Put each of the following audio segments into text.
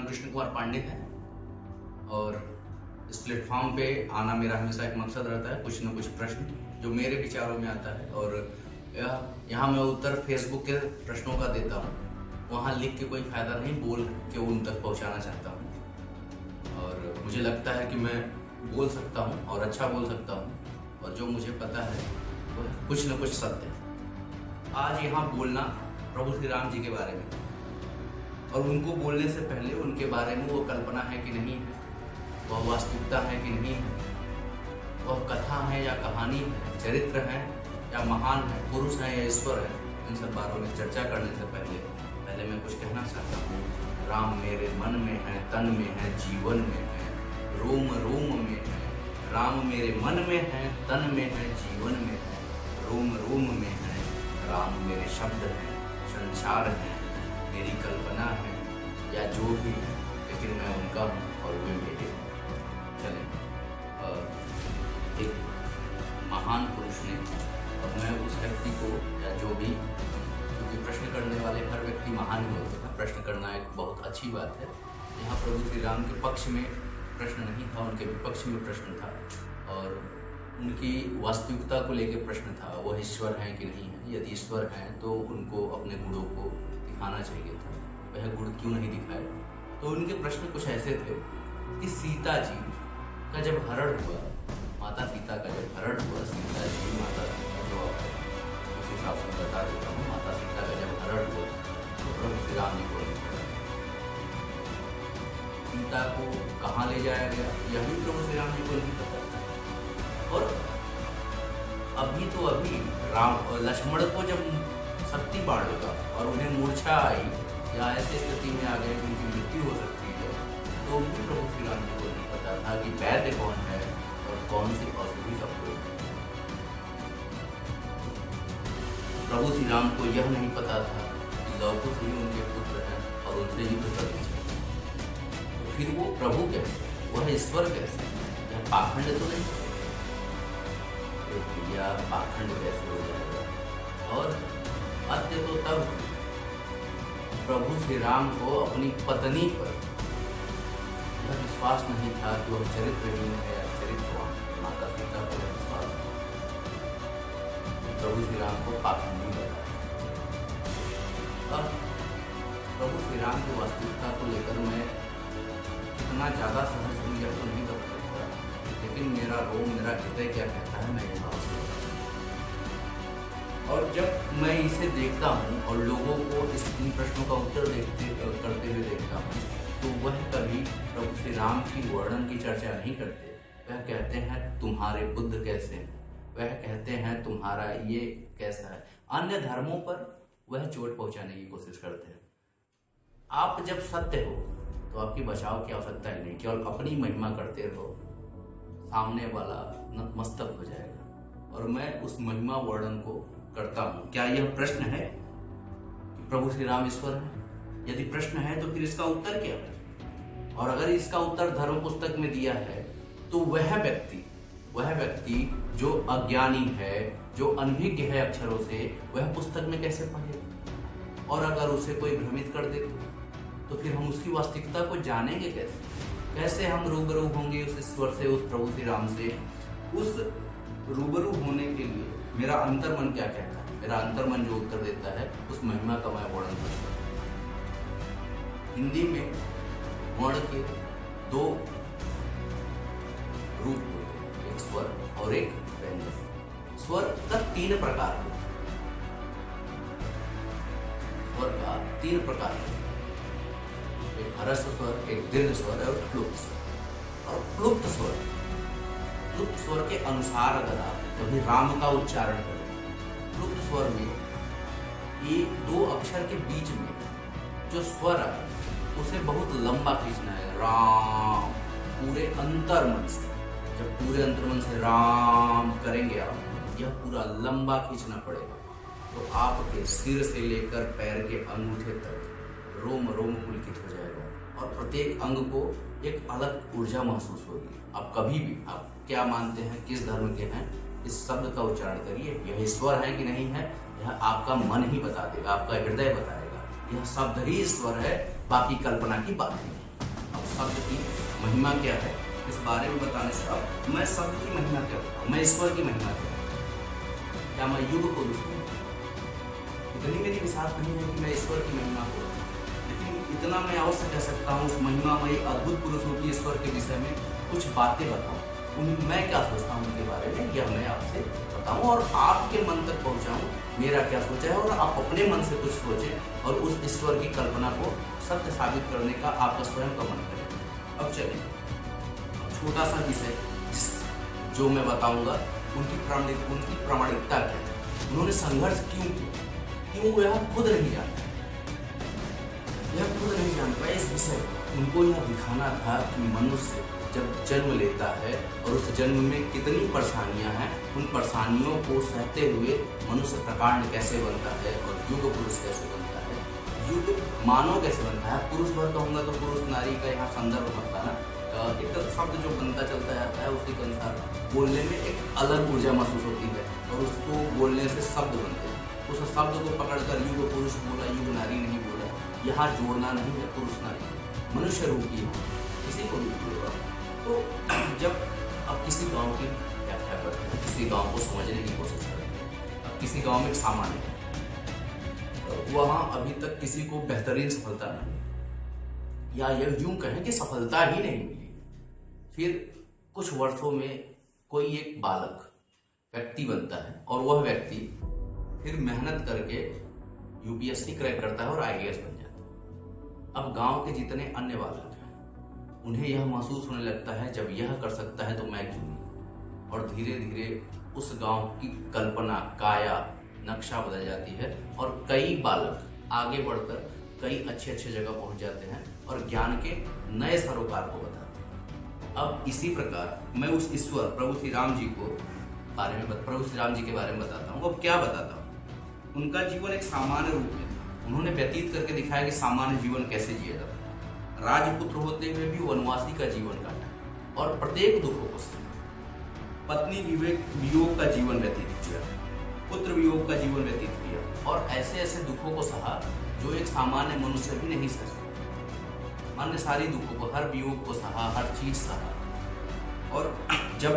नाम कृष्ण कुमार पांडे है और इस प्लेटफॉर्म पे आना मेरा हमेशा एक मकसद रहता है, कुछ न कुछ प्रश्न जो मेरे विचारों में आता है और यहाँ मैं उत्तर फेसबुक के प्रश्नों का देता हूँ। वहाँ लिख के कोई फ़ायदा नहीं, बोल के उन तक पहुँचाना चाहता हूँ और मुझे लगता है कि मैं बोल सकता हूँ और अच्छा बोल सकता हूँ और जो मुझे पता है वह कुछ न कुछ सत्य है। आज यहाँ बोलना प्रभु श्री राम जी के बारे में और उनको बोलने से पहले उनके बारे में वो कल्पना है कि नहीं है, वह वास्तविकता है कि नहीं है, वह कथा है या कहानी है, चरित्र है या महान है, पुरुष है या ईश्वर है, इन सब बातों में चर्चा करने से पहले मैं कुछ कहना चाहता हूँ। राम मेरे मन में है, तन में है, जीवन में है, रोम रोम में है। राम मेरे मन में है, तन में है, जीवन में है, रोम रोम में है। राम मेरे शब्द हैं, संसार है, मेरी कल्पना है या जो भी है, लेकिन मैं उनका हूँ और वे मेरे। चले एक महान पुरुष ने और मैं उस व्यक्ति को या जो भी, क्योंकि प्रश्न करने वाले हर व्यक्ति महान ही होते हैं, प्रश्न करना एक बहुत अच्छी बात है। यहाँ प्रभु श्री राम के पक्ष में प्रश्न नहीं था, उनके विपक्ष में प्रश्न था और उनकी वास्तविकता को लेकर प्रश्न था, वह ईश्वर हैं कि नहीं है। यदि ईश्वर हैं तो उनको अपने गुणों को दिखाना चाहिए था, वह गुण क्यों नहीं दिखाए। तो उनके प्रश्न कुछ ऐसे थे कि सीता जी का जब हरण हुआ, माता पिता का जब हरण हुआ, सीता जी माता पिता जो उस हिसाब से बता देता हूँ, माता सीता का जब हरण हुआ तो प्रभु श्री राम जी को सीता को कहाँ ले जाया गया यही प्रभु श्री राम जी को नहीं पता। और अभी तो अभी राम लक्ष्मण को जब शक्ति बाढ़ लगा और उन्हें मूर्छा आई या ऐसी स्थिति में आ गए कि उनकी मृत्यु हो सकती है, तो भी प्रभु श्री राम जी को नहीं पता था कि वैद्य कौन है और कौन सी औषधि का प्रयोग। प्रभु श्री राम को यह नहीं पता था कि लव कुश ही उनके पुत्र हैं और उनसे ही तो सब कुछ है। तो फिर वो प्रभु कैसे, वह ईश्वर कैसे, यह पाखंड तो नहीं, या पाखंड कैसे हो जाएगा। और अत्य तो तब प्रभु श्री राम को अपनी पत्नी पर यह विश्वास नहीं था कि वह चरित्रहीन है या चरित्रवान। माता पिता पर विश्वास प्रभु श्री राम को पाखंडी लगा। और प्रभु श्री राम की वास्तविकता को लेकर मैं इतना ज़्यादा सहज हूँ यह तो नहीं कर सकता, लेकिन मेरा रोम, मेरा हृदय क्या कहता है मैं ये बात। और जब मैं इसे देखता हूँ और लोगों को इन प्रश्नों का उत्तर करते हुए देखता हूँ, तो वह कभी प्रभु श्री राम की वर्णन की चर्चा नहीं करते। वह कहते हैं तुम्हारे बुद्ध कैसे हैं, वह कहते हैं तुम्हारा ये कैसा है। अन्य धर्मों पर वह चोट पहुंचाने की कोशिश करते हैं। आप जब सत्य हो तो आपकी बचाव की आवश्यकता ही नहीं, केवल अपनी महिमा करते रहो, सामने वाला नतमस्तक हो जाएगा। और मैं उस महिमा वर्णन को करता हूँ। क्या यह प्रश्न है कि प्रभु श्री राम ईश्वर है? यदि प्रश्न है तो फिर इसका उत्तर क्या है? और अगर इसका उत्तर धर्म पुस्तक में दिया है तो वह व्यक्ति जो अज्ञानी है, जो अनभिज्ञ है अक्षरों से, वह पुस्तक में कैसे पढ़ेगा? और अगर उसे कोई भ्रमित कर दे तो फिर हम उसकी वास्तविकता को जानेंगे कैसे? कैसे हम रूबरू होंगे उस ईश्वर से, उस प्रभु श्री राम से? उस रूबरू होने के लिए मेरा अंतर्मन क्या कहता है? मेरा अंतर्मन जो उत्तर देता है उस महिमा का मैं वर्णन करता हूँ। हिंदी में वर्ण के दो रूप होते हैं, एक स्वर और एक व्यंजन। स्वर का तीन प्रकार है, स्वर का तीन प्रकार है, एक ह्रस्व स्वर, एक दीर्घ स्वर और प्लुप्त स्वर। और प्लुप्त स्वर के अनुसार अगर आप कभी राम का उच्चारण करें, प्लुप्त स्वर में एक दो अक्षर के बीच में जो स्वर है उसे बहुत लंबा खींचना है, राम, पूरे अंतर्मन से। जब पूरे अंतर्मन से राम करेंगे आप, यह पूरा लंबा खींचना पड़ेगा, तो आपके सिर से लेकर पैर के अंगूठे तक रोम रोम पुलकित हो जाएगा और प्रत्येक अंग को एक अलग ऊर्जा महसूस होगी। आप कभी भी, आप क्या मानते हैं, किस धर्म के हैं, इस शब्द का उच्चारण करिए। यह ईश्वर है कि नहीं है, यह आपका मन ही बता देगा, आपका हृदय बताएगा। यह शब्द ही ईश्वर है, बाकी कल्पना की बात नहीं है। शब्द की महिमा क्या है, इस बारे में बताने से अब मैं शब्द की महिमा क्या बताऊँ, मैं ईश्वर की महिमा क्या बताऊँ? क्या मैं युग पुरुष हूँ? इतनी मेरी विशाल नहीं है कि मैं ईश्वर की महिमा को, लेकिन इतना मैं अवश्य कह सकता हूँ उस महिमामयी अद्भुत पुरुष रूपी ईश्वर के विषय में कुछ बातें बताऊँ। मैं क्या सोचता हूँ उनके बारे में, यह मैं आपसे बताऊँ और आपके मन तक पहुँचाऊँ मेरा क्या सोचा है, और आप अपने मन से कुछ सोचें और उस ईश्वर की कल्पना को सत्य साबित करने का आपका स्वयं का मन करें। अब चलिए, छोटा सा विषय जो मैं बताऊंगा, उनकी प्रामाणिकता क्या है, उन्होंने संघर्ष क्यों किया, क्यों यह खुद नहीं जानता, यह खुद नहीं जान पाए इस विषय को। उनको यह दिखाना था कि मनुष्य जब जन्म लेता है और उस जन्म में कितनी परेशानियां हैं, उन परेशानियों को सहते हुए मनुष्य प्रकांड कैसे बनता है और युग पुरुष कैसे बनता है, युग मानव कैसे बनता है। पुरुष भर कहूँगा तो पुरुष नारी का यहाँ संदर्भ बनता है ना, एक शब्द जो बनता चलता जाता है उसी के अनुसार बोलने में एक अलग ऊर्जा महसूस होती है और उसको बोलने से शब्द बनते हैं। उस शब्द को पकड़कर युग पुरुष बोला, युग नारी नहीं बोला, यहाँ जोड़ना नहीं है पुरुष नारी, मनुष्य रूपी है, किसी को भी बोलेगा। तो जब अब किसी गांव की व्याख्या करते हैं, किसी गांव को समझने की कोशिश करते हैं, अब किसी गांव में एक सामान्य है, तो वहाँ अभी तक किसी को बेहतरीन सफलता नहीं, या यह यूं कहें कि सफलता ही नहीं मिली। फिर कुछ वर्षों में कोई एक बालक व्यक्ति बनता है और वह व्यक्ति फिर मेहनत करके यूपीएससी क्रैक करता है और आईएएस बन जाता है। अब गांव के जितने अन्य बालक हैं उन्हें यह महसूस होने लगता है जब यह कर सकता है तो मैं क्यों नहीं, और धीरे धीरे उस गांव की कल्पना, काया, नक्शा बदल जाती है और कई बालक आगे बढ़कर कई अच्छे जगह पहुंच जाते हैं और ज्ञान के नए सरोकार को बताते हैं। अब इसी प्रकार मैं उस ईश्वर प्रभु श्री राम जी के बारे में बताता हूँ। अब क्या बताता हूँ, उनका जीवन एक सामान्य रूप में था, उन्होंने व्यतीत करके दिखाया कि सामान्य जीवन कैसे जिया जाता है। राजपुत्र होते हुए भी वनवासी का जीवन काटा और प्रत्येक दुखों को सहा। पत्नी वियोग का जीवन व्यतीत किया, पुत्र वियोग का जीवन व्यतीत किया और ऐसे दुखों को सहा जो एक सामान्य मनुष्य भी नहीं सह सकता। अन्य सारी दुखों को, हर वियोग को सहा, हर चीज सहा। और जब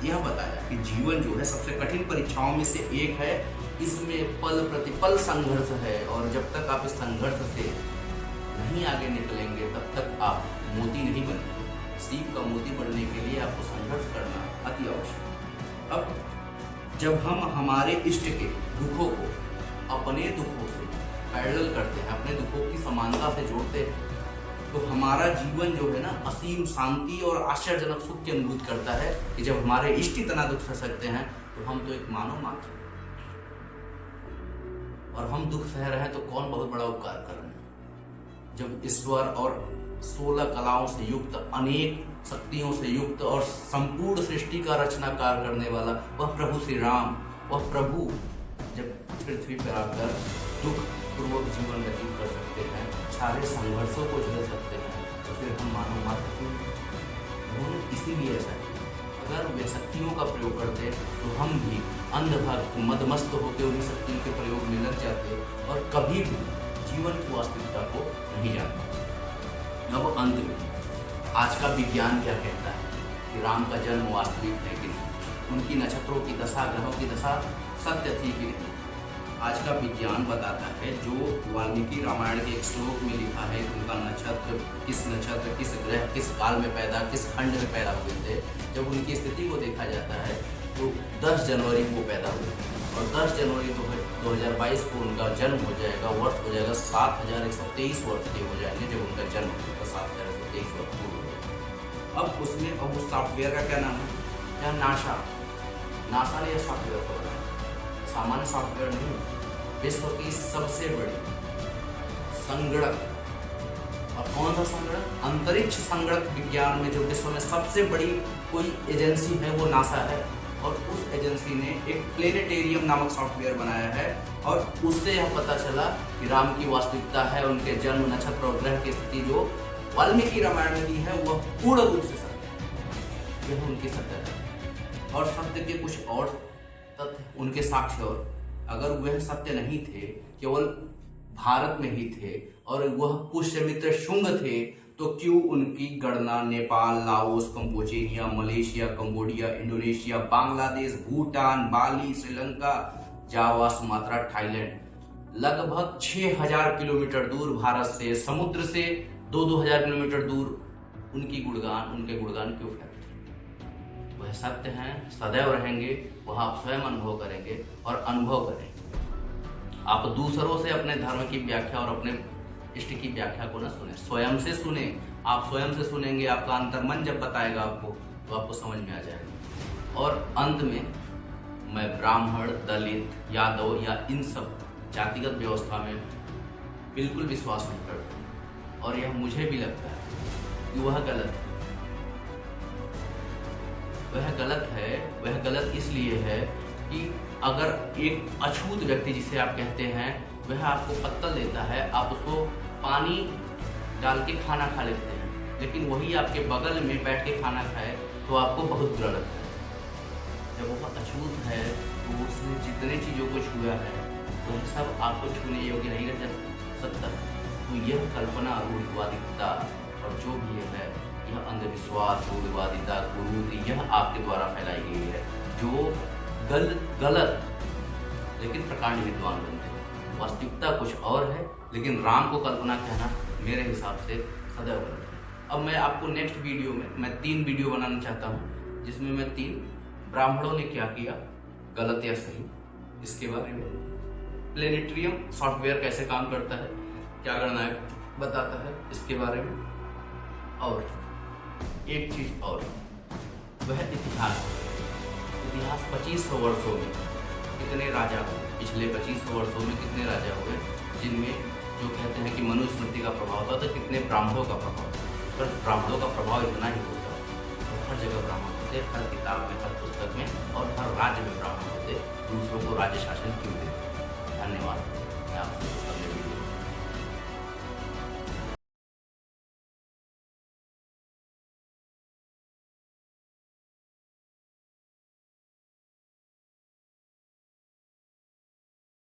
यह बताया कि जीवन जो है सबसे कठिन परीक्षाओं में से एक है, इसमें पल प्रतिपल संघर्ष है और जब तक आप इस संघर्ष से नहीं आगे निकलेंगे तब तक आप मोती नहीं बनेंगे। सीप का मोती बनने के लिए आपको संघर्ष करना अति आवश्यक है। अब जब हम हमारे इष्ट के दुखों को अपने दुखों से पैरेलल करते हैं, अपने दुखों की समानता से जोड़ते हैं, तो हमारा जीवन जो है ना असीम शांति और आश्चर्यजनक सुख की अनुभूति करता है कि जब हमारे इष्ट इतना दुख सह सकते हैं तो हम तो एक मानव मात्र हैं, और हम दुख सह रहे हैं तो कौन बहुत बड़ा उपकार कर रहे हैं। जब ईश्वर और 16 कलाओं से युक्त, अनेक शक्तियों से युक्त और संपूर्ण सृष्टि का रचनाकार करने वाला वह प्रभु श्री राम, वह प्रभु जब पृथ्वी पर आकर दुख पूर्वक जीवन व्यतीत कर सकते हैं, सारे संघर्षों को झेल सकते हैं, तो फिर हम मानव मात्र क्यों? उन्होंने इसीलिए ऐसा किया। अगर वे शक्तियों का प्रयोग करते तो हम भी अंधभक्त मदमस्त होकर उन्हीं शक्तियों के प्रयोग में लग जाते और कभी भी जीवन की वास्तविकता को नहीं जान पाते। अब अंत में आज का विज्ञान क्या कहता है कि राम का जन्म वास्तविक है कि नहीं, उनकी नक्षत्रों की दशा, ग्रहों की दशा सत्य थी कि नहीं। आज का विज्ञान बताता है, जो वाल्मीकि रामायण के एक श्लोक में लिखा है कि उनका नक्षत्र, किस ग्रह, किस काल में पैदा, किस खंड में पैदा हुए थे। जब उनकी स्थिति को देखा जाता है तो 10 जनवरी को पैदा हुए और 10 जनवरी 2022 को उनका जन्म हो जाएगा, वर्ष हो जाएगा 7123 वर्ष के हो जाएंगे जब उनका जन्म होगा, 7123 वर्ष पूर्व हो। अब उसमें अब उस सॉफ्टवेयर का क्या नाम है, क्या नासा ने यह सॉफ्टवेयर को बनाया, सामान्य सॉफ्टवेयर नहीं, विश्व की सबसे बड़ी संगणक। और कौन सा संगणक? अंतरिक्ष संगणक विज्ञान में जो विश्व में सबसे बड़ी कोई एजेंसी है वो नासा है, और उस एजेंसी ने एक प्लेनेटेरियम नामक सॉफ्टवेयर बनाया है और उससे यह पता चला कि राम की वास्तविकता है, उनके जन्म, नक्षत्र और ग्रह की स्थिति जो वाल्मीकि रामायण में दी है वह पूर्ण रूप से सत्य है। यह उनकी सत्यता है और सत्य के कुछ और तथ्य, उनके साक्ष्य, और अगर वह सत्य नहीं थे, केवल भारत में ही थे और वह पुष्यमित्र शुंग थे, तो क्यों उनकी गणना Nepal, Laos, Cambodia, Malaysia, Cambodia, Indonesia, Bangladesh, Bhutan, Bali, Sri Lanka, Java, Sumatra, Thailand, लगभग 6000 किलोमीटर दूर भारत से, समुद्र से 2-2000 किलोमीटर दूर उनके गुणगान क्यों फैलते हैं? वह सत्य हैं, सदैव रहेंगे, वह आप स्वयं अनुभव करेंगे और अनुभव करेंगे। आप दूसरों से अपने धर्म की व्याख्या और अपने इष्ट की व्याख्या को न सुने, स्वयं से सुने। आप स्वयं से सुनेंगे, आपका अंतर्मन जब बताएगा आपको तो आपको समझ में आ जाएगा। और अंत में मैं ब्राह्मण, दलित, यादव या इन सब जातिगत व्यवस्था में बिल्कुल विश्वास नहीं करता हूं। और यह मुझे भी लगता है कि वह गलत है। वह गलत इसलिए है कि अगर एक अछूत व्यक्ति जिसे आप कहते हैं वह आपको पत्तल देता है, आप उसको पानी डाल के खाना खा लेते हैं, लेकिन वही आपके बगल में बैठ के खाना खाए तो आपको बहुत बुरा लगता है। जब वो अछूत है तो उसने जितने चीज़ों को छुआ है वह सब आपको छूने योग्य नहीं रह सकता। तो यह कल्पना, रूढ़िवादिता और जो भी है यह अंधविश्वास, रूढ़िवादिता, कुरीति यह आपके द्वारा फैलाई गई है, जो गलत लेकिन प्रकांड विद्वान बनते हैं। वास्तविकता कुछ और है, लेकिन राम को कल्पना कहना मेरे हिसाब से सदैव गलत है। अब मैं आपको नेक्स्ट वीडियो में मैं 3 वीडियो बनाना चाहता हूँ, जिसमें मैं 3 ब्राह्मणों ने क्या किया, गलत या सही, इसके बारे में, प्लेनेटरियम सॉफ्टवेयर कैसे काम करता है, क्या गणनाएं बताता है, इसके बारे में, और एक चीज और, वह इतिहास 2500 वर्षों में कितने राजा हुए, पिछले 2500 वर्षों में कितने राजा हुए, जिनमें जो कहते हैं कि मनुस्मृति का प्रभाव था, तो कितने ब्राह्मणों का प्रभाव था। पर ब्राह्मणों का प्रभाव इतना ही होता है, तो हर जगह ब्राह्मण होते, हर किताब में, हर पुस्तक में और हर राज्य में ब्राह्मण होते, दूसरों को राज्य शासन क्यों देते। धन्यवाद। मैं आपसे अगले वीडियो